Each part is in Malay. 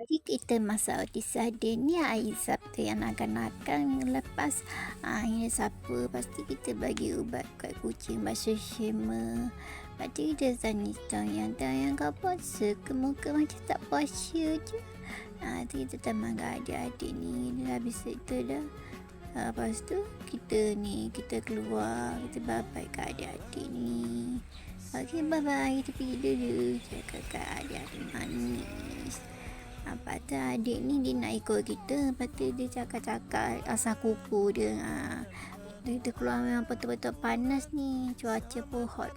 Jadi kita masak roti sardin ni hari Sabtu yang akan lepas ini siapa pasti kita bagi ubat kat kucing bahasa Shema. Lepas tu kita tanya yang kau puasa ke muka macam tak puasa je. Tu kita teman adik-adik ni dah habis itu dah. Lepas tu kita keluar, kita bye-bye kat adik-adik ni. Okey, bye-bye, kita pergi dulu cakap kat adik-adik manis. Lepas tu adik ni dia nak ikut kita. Lepas tu dia cakap-cakap asal kuku dia. Kita keluar memang betul-betul panas ni. Cuaca pun hot.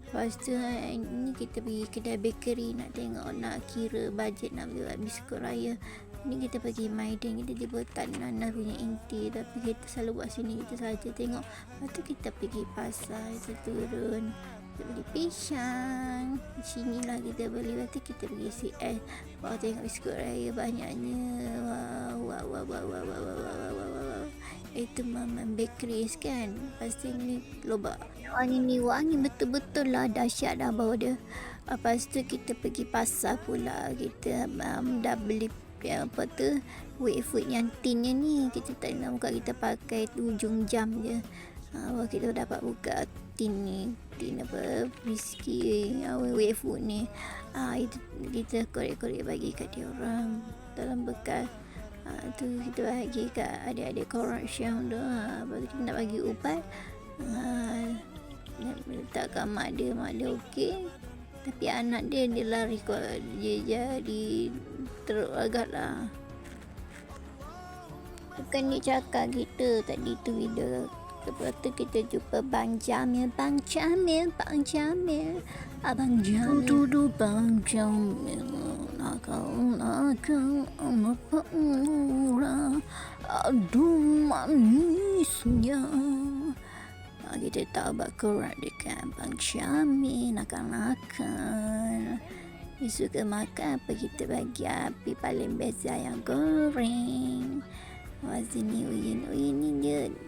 Lepas tu ni kita pergi kedai bakery nak tengok, nak kira bajet nak beli biskut raya. Ni kita pergi Maidan, kita jemputan Nana punya inti. Tapi kita selalu buat sini, kita saja tengok. Lepas tu kita pergi pasar, kita turun, kita beli pisang. Sinilah kita beli. Lepas tu kita pergi CS. Wah, tengok biskut raya banyaknya. Wow. Itu Mama Bakeries kan. Pasti ni lobak. Wangi betul-betul lah dahsyat dah bau dia. Lepas tu kita pergi pasar pula. Kita dah beli apa tu wet yang tinnya ni. Kita tak nak buka, kita pakai ujung jam je. Kita dapat buka tin apa whisky wet food ni. Itu kita korek-korek bagi kat dia orang dalam bekas. Tu kita bagi kat adik-adik correction tu. Lepas tu kita nak bagi ubat, nak letak kat mak dia okey. Tapi anak dia lari kot, dia jadi teruk agak lah. Bukan dia cakap kita tadi tu video. Lepas tu kita jumpa Bang Jamil. Abang Jamil. Duduk Bang Jamil. Nakal apa murah. Aduh manisnya. Kita tahu bakar dekat Bang Jamil. Nakal. Dia suka makan apa kita bagi api paling best ayam goreng. Sini Uyin ni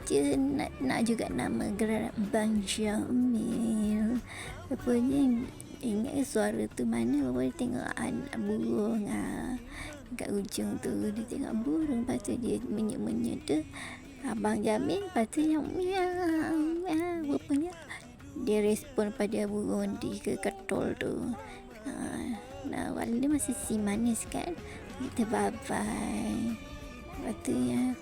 dia nak juga nama gerak Bang Jamil. Rupanya ingat suara tu mana, boleh tengok anak burung kat ujung tu. Dia tengok burung, lepas tu dia menyut-menyut tu Abang Jamil. Lepas tu yang rupanya dia respon pada burung di ketol tu. Awal dia masih si manis kan. Kita bye-bye. Lepas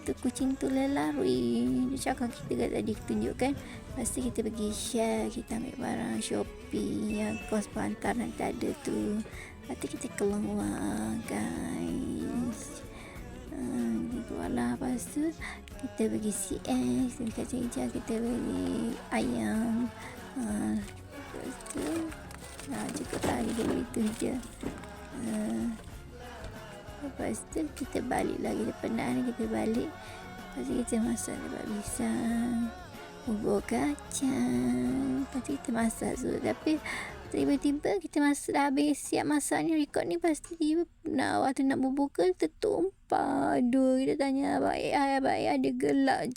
tu kucing tu lari. Dia cakap kita tadi tunjukkan. Lepas tu kita pergi share, kita ambil barang Shopee yang kos perantaran tak ada tu. Lepas tu kita keluar guys. Keluarlah. Lepas tu kita pergi CS dekat Ceja, kita beli ayam. Lepas tu cukup lah, kita beli tu je. Lepas tu kita balik lagi, kita penat, kita balik. Lepas tu kita masak dapat pisang, bubur kacang. Lepas tu kita masak semua. Tapi tiba-tiba kita masak, dah habis siap masak ni, rekod ni. Pasti waktu nak berbuka tertumpah. Aduh, kita tanya abang ada gelak